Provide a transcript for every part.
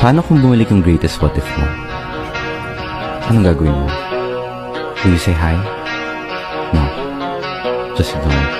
Paano kung bumalik yung greatest what if mo? Anong gagawin mo? Will you say hi? No. Just ignore it.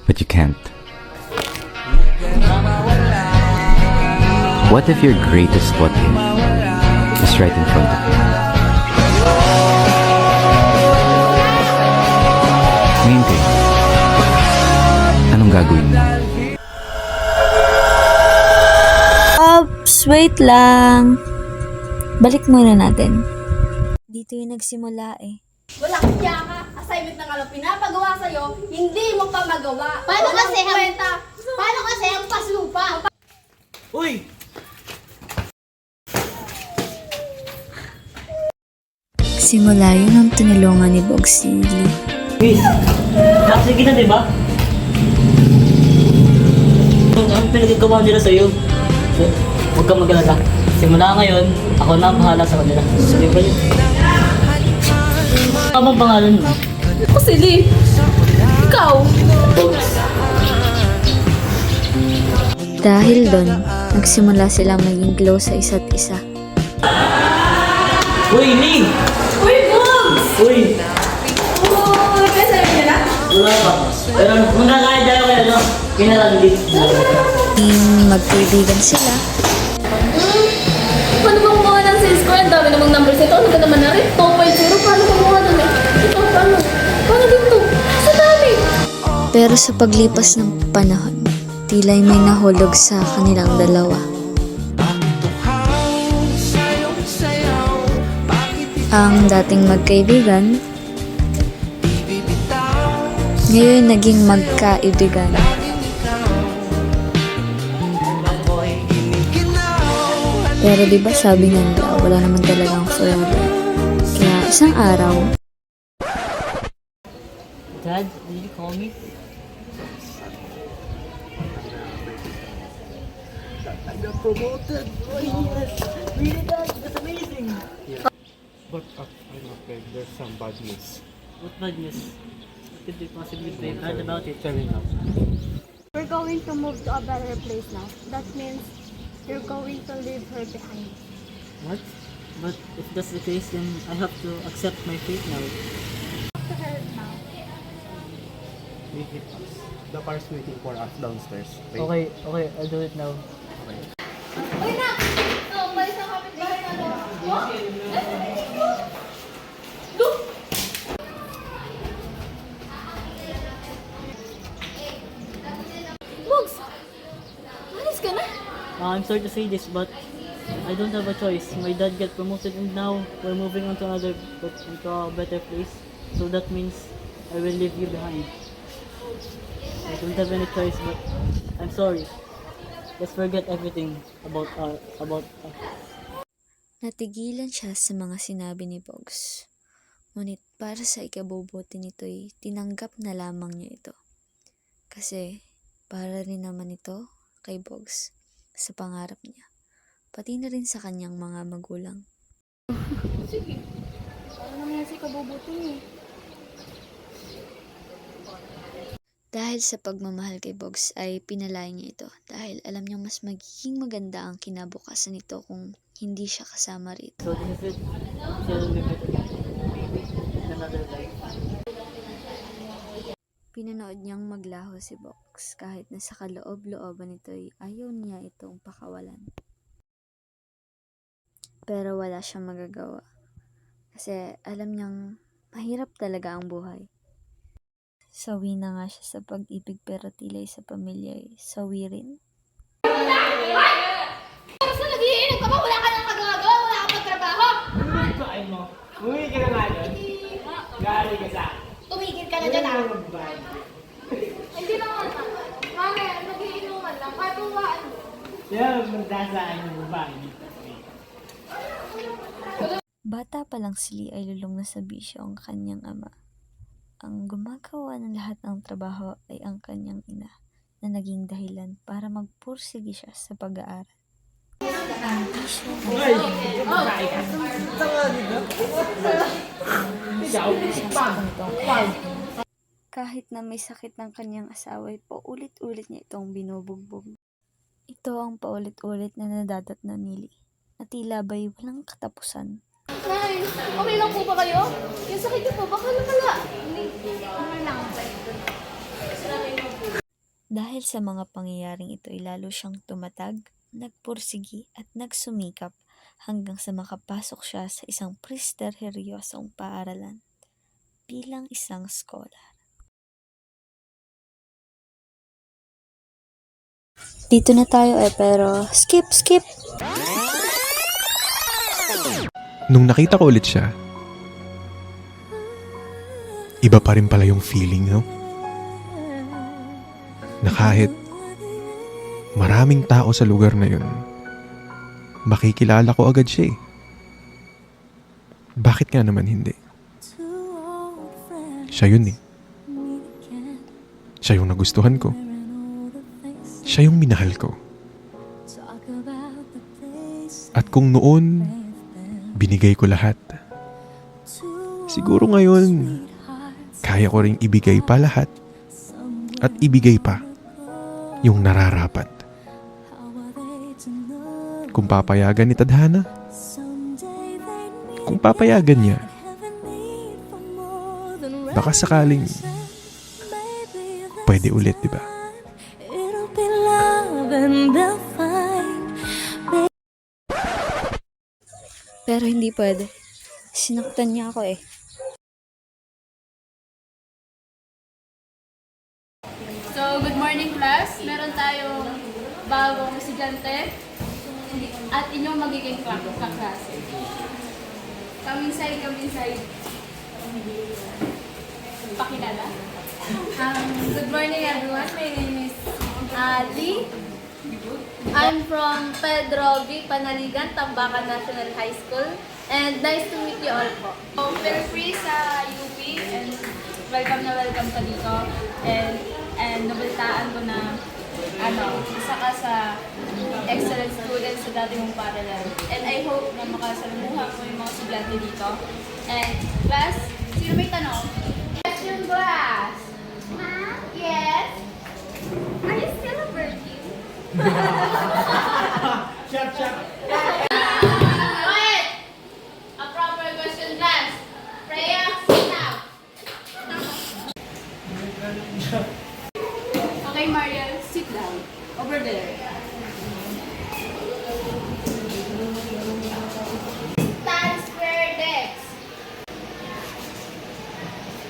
But you can't. What if your greatest what if is right in front of you? Ngayon kayo, anong gagawin mo? Ops, wait lang. Balik muna natin. Dito yung nagsimula eh. Wala kang siya ka. Assignment na nga lang pinapagawa sa'yo, hindi mo pa magawa. Paano kasi ang kwenta? Paano kasi ang paslupa? Uy! Simula yun ang tinulungan ni Bogsili. Miss, sige na diba? Ang pinagagawa nila sa'yo. Huwag kang mag-alala. Simula ngayon, ako na ang bahala sa kanila. Sige ba yun? Ano bang pangalan mo? Ako si Lee. Ikaw. Bogs. Dahil doon, nagsimula silang maging close sa isa't isa. Uy, Lee! Uy, Bogs! Uy! Uy, may sabi niya na? Wala pa. Pero magkakaya tayo kayo, no? Kinalang Lee. Magkaibigan sila. Paano ba kumuha ng sales ko? Ang dami namang numbers ito. Ano ka naman na rin? 2.0. Paano kumuha doon eh? Ito, paano? Paano dito? Sa dami! Pero sa paglipas ng panahon, tila'y may nahulog sa kanilang dalawa. Ang dating magkaibigan, ngayon naging magkaibigan. Pero diba sabi nga nila, wala naman talagang forever. Kaya isang araw, Dad, did you call me? I got promoted. Oh yes, really dad, that's amazing. Yeah. But I'm afraid there's some bad news. What bad news? What could they possibly be bad about it? Tell me now. We're going to move to a better place now. That means you're going to leave her behind. What? But if that's the case, then I have to accept my fate now. Talk to her now. Meet with us. The car's waiting for us downstairs. Wait. Okay, I'll do it now. Uy, na! Ito, umalis ang kapitbahay na doon. What? Look! Bogs! Alis ka na? I'm sorry to say this, but I don't have a choice. My dad got promoted and now we're moving on to into a better place. So that means I will leave you behind. I don't have any choice, but I'm sorry. Let's forget everything about natigilan siya sa mga sinabi ni Bogs. Ngunit para sa ikabubuti nito'y tinanggap na lamang niya ito. Kasi para rin naman ito kay Bogs sa pangarap niya. Pati na rin sa kanyang mga magulang. Sige. Ano naman si kabubuti niya? Dahil sa pagmamahal kay Bogs ay pinalaya niya ito dahil alam niyang mas magiging maganda ang kinabukasan nito kung hindi siya kasama rito. So this is it. She'll be better. Maybe in another life. Pinanood niyang maglaho si Bogs kahit na sa kaloob-looban nito'y ayaw niya itong pakawalan. Pero wala siyang magagawa kasi alam niyang mahirap talaga ang buhay. Sawi na nga siya sa pag-ibig pero tila'y sa pamilya ay sawi rin. Tapos na nag-iinom ka ba? Wala ka nang magagawa? Wala ka magtrabaho? Kain mo. Uwi ka na nga doon. Galing ka sa Tumigil ka na dyan ah. Hindi naman. Mami, nag-iinuman lang. Katuwaan mo. Yeah, magdasaan yung babae. Bata pa lang si Lee ay lulong na sa bisyo ang kanyang ama. Ang gumagawa ng lahat ng trabaho ay ang kanyang ina na naging dahilan para magpursige siya sa pag-aaral. Ang bisyo ay kahit na may sakit ng kanyang asawa ay paulit-ulit niya itong binubugbog. Ito ang paulit-ulit na nadadatnan ni Lee, na tila ba'y walang katapusan. Nay, okay lang po ba kayo? Yung sakit niyo po, baka lumala. Okay lang. Dahil sa mga pangyayaring ito ay lalo siyang tumatag, nagpursigi at nagsumikap hanggang sa makapasok siya sa isang presteryosong paaralan bilang isang scholar. Dito na tayo pero skip! Nung nakita ko ulit siya, iba pa rin pala yung feeling, no? Na kahit maraming tao sa lugar na yun, makikilala ko agad siya eh. Bakit nga naman hindi? Siya yun eh. Siya yung nagustuhan ko. Siya yung minahal ko. At kung noon, binigay ko lahat, siguro ngayon, kaya ko ring ibigay pa lahat at ibigay pa yung nararapat. Kung papayagan ni Tadhana, kung papayagan niya, baka sakaling pwede ulit, diba? Pero hindi pwede. Sinaktan niya ako eh. So, good morning class. Meron tayong bagong estudyante at inyong magiging kaklase. Come inside. Pakilala. Good morning everyone. My name is Ali. I'm from Pedro V. Panaligan, Tambacan National High School. And nice to meet you all po. So, feel free sa UP and welcome ka dito. And nabaltaan ko na isa ka sa excellent students sa dati mong paaralan. And I hope na makasalamuha mo yung mga estudyante dito. And class, sino may tanong? Question class! Ma? Yes? Are you still a virgin? Wait! A proper question class. Freya, sit down. Okay, Mariel, sit down. Over there. Tan squared x.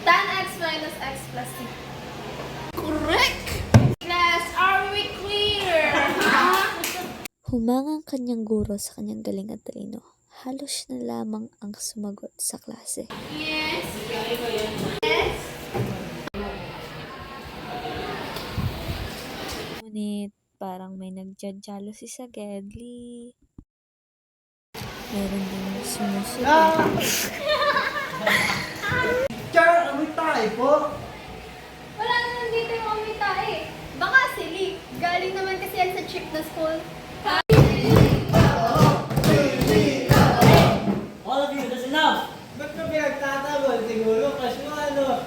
Tan x minus x plus c. Correct! Class, are we clear? Humanga ang kanyang guro sa kanyang galing at talino. Halos siya na lamang ang sumagot sa klase. Yes. Yes. Ngunit parang may nagjadyalo si sa Gedli. Meron din sumusunod. Char, amoy tayo po. Wala naman dito yung amita eh. Baka silly. Galing naman kasi yan sa chick na school. All of you, that's enough! Ba't ka pinagtatanggol? Siguro kasi ano.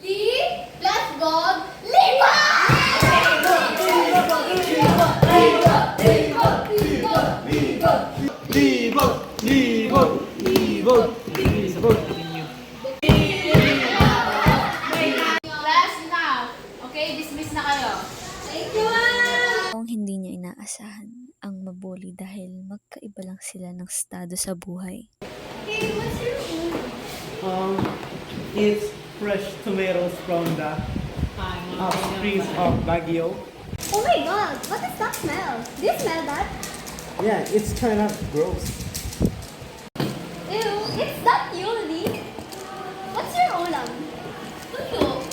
Lee plus God, Lipa! Class now. Okay, dismiss na kayo. Ang hindi niya inaasahan ang mabuli dahil magkaiba lang sila ng estado sa buhay. It's fresh tomatoes from the streets of Baguio. Oh my God, what is that smell? Do you smell that? Yeah, it's kind of gross. Ew, it's that you, Lee. What's your ulam? Tuyo.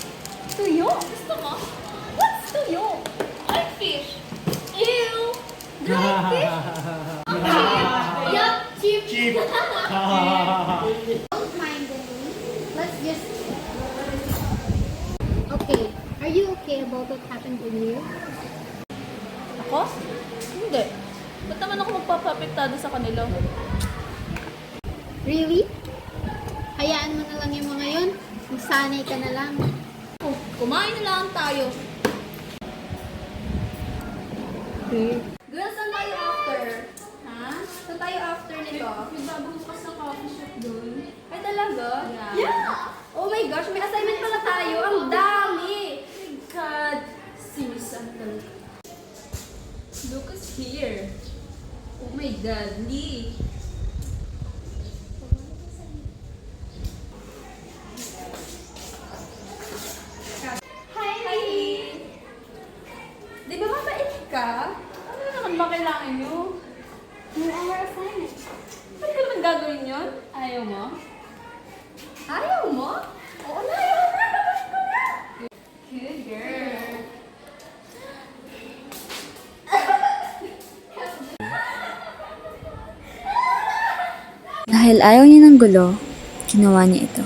Tuyo? Gusto mo? What's tuyo? Ay, fish. Ew! Dried fish? Yup, cheap. Don't mind the name. Let's just... Okay, are you okay about what happened earlier? Ako? Hindi. Ba't naman ako magpapapektado sa kanila? Really? Hayaan mo na lang yung mga yun. Magsanay ka na lang. Oh, kumain na lang tayo. Okay. Girls, saan tayo after? Ha? Saan tayo after nito? Magbabukas ng coffee shop doon. Ay, talaga? Yeah. Oh my gosh, may assignment pala tayo. Ang dami! My God. Serious talaga. Lucas here. Oh my God, Lee. Hi! Di ba mabait ka? Ano naman ba kailangan nyo? Yung our assignment. Pwede ka naman gagawin yun? Ayaw mo? Ayaw mo? Oo na, ayaw na. Gagawin ko na. Good girl. Dahil ayaw niya ng gulo, ginawa niya ito.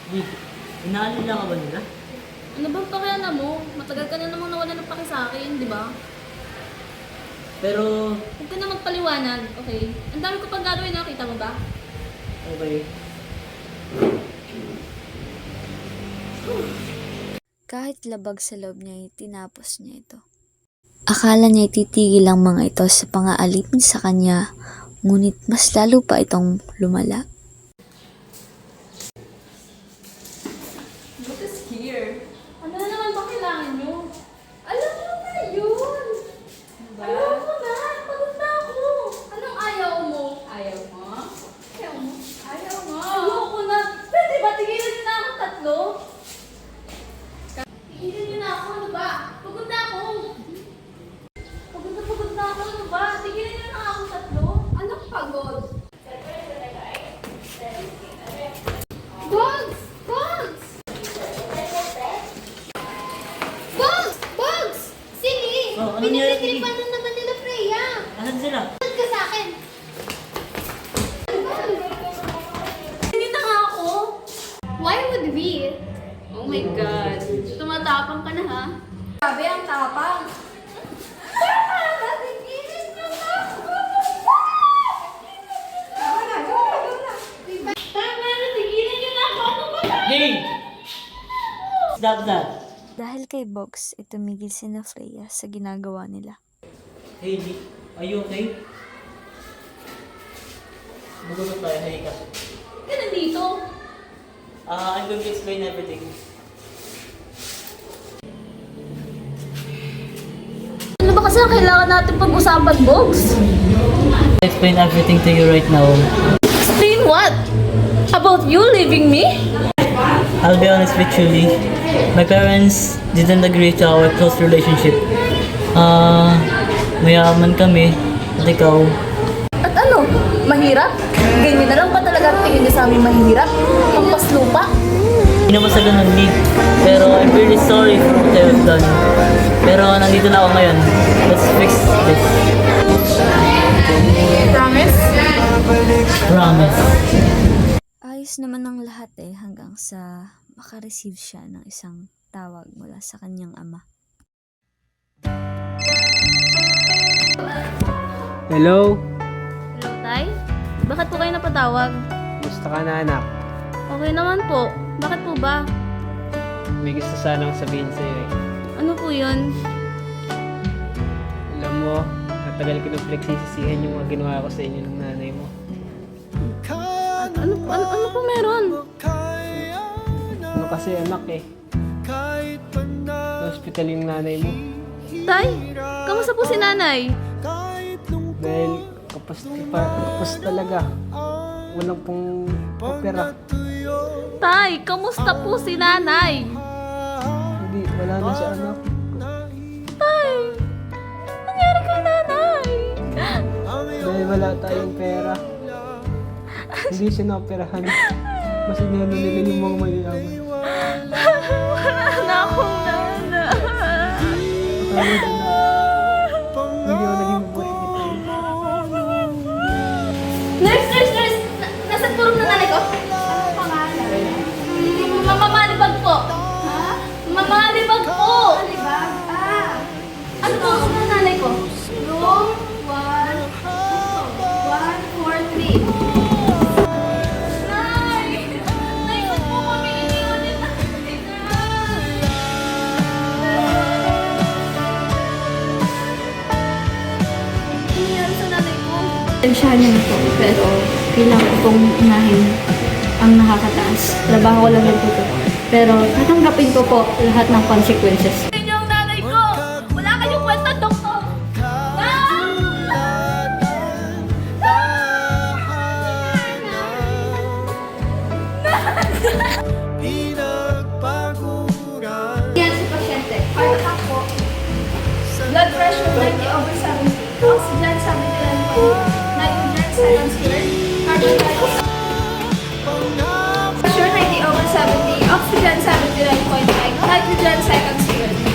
Di, inaalala ka ba nila? Ano bang pakialam mo? Matagal ka na namang nawala ng paki sa akin, di ba? Pero, Huwag ka na magpaliwanag, okay? Ang dami ko pang gagawin, nakita mo ba? okay. Kahit labag sa loob niya, tinapos niya ito. Akala niya titigil ang mga ito sa pang-aalipin sa kanya, ngunit mas lalo pa itong lumala. What is here? Ano na naman ba kailangan nyo? Alam mo na yun! Ayaw mo na! Pagod na ako! Anong ayaw mo? Ayaw mo? Ayaw mo? Ayaw mo! Ayoko na! Pwede ba tigilan nyo na ako tatlo? Tigilan nyo na ako, ano ba? Pagod na ako! Pagod na ako, ano ba? Tigilan nyo na ako tatlo? Anong pagod? Bugs! Bugs! Bugs! Bugs! Sige! Oh, ano nangyari, Sige? Pinagtitripan na naman nila Freya! Asan sila? Saan ka sa akin? Hindi na nga ako! Why would we? Oh my God! Tumatapang ka na ha? Grabe ang tapang! Tama na! Tigilin niyo na ako! Tama na! Tama na! Tigilin niyo na ako! Ano ba tayo? Hey! Stop that! Dahil kay Box, tumigil si na Freya sa ginagawa nila. Hey, Lee, are you okay? Magulo tayo, hey ka. Ka nandito? I'm going to explain everything. Ano ba kasi ang kailangan natin pag-usapan, Bogs? I'll explain everything to you right now. Explain what? About you leaving me? I'll be honest with you, Lee. My parents didn't agree to our close relationship. Mayaman kami, at ikaw. At ano? Mahirap? Ganyan na lang ba talaga ang tingin niyo sa amin mahirap? Pampas lupa? Hindi naman sa ganun, Lee. Pero I'm really sorry for what I have done. Pero nandito na ako ngayon. Let's fix this. Promise? Promise. Ayos naman ang lahat hanggang sa makareceive siya ng isang tawag mula sa kanyang ama. Hello? Hello, Tay? Bakit po kayo napatawag? Gusto ka na anak? Okay naman po. Bakit po ba? May gusto sanang sabihin sa'yo eh. Ano po yun? Alam mo, natagal ko nang pinagsisisihan yung mga ginawa ko sa inyo ng nanay mo. Ano po meron? Ano kasi anak eh. Hospital yung nanay mo. Tay, kamusta po si nanay? Dahil kapos talaga. Walang pong opera. Tay, kamusta po si nanay? Hindi, wala na siya anak. Tay, nangyari kay nanay? Dahil wala tayong pera. Hindi siya naoperahan. Mas inano nila yung mga mayayaman. Wala na akong nanay. Akala ko na. Hindi ako naging mabuti nito. Nurse! Nasaan po room na nanay ko? Ano pangalan? Mamamalibag po. Ha? Mamamalibag po. Alibag? Ah! Ano po room na nanay ko? Room 143. Nay! Nay, saan po ako Pensyahan niya na po, pero kailangan ko pong unahin ang nakakataas. Trabaho ko lang din po to. Pero tatanggapin ko po lahat ng consequences. Yung nanay ko! Wala kayong kwenta, doktor! Yan si pasyente. Heart attack po. Blood pressure 90 over 70. Oxygen 79 po. Nitrogen seconds squared. Carbon dioxide. Pressure 90 over 70. Oxygen 79.5. Nitrogen seconds squared.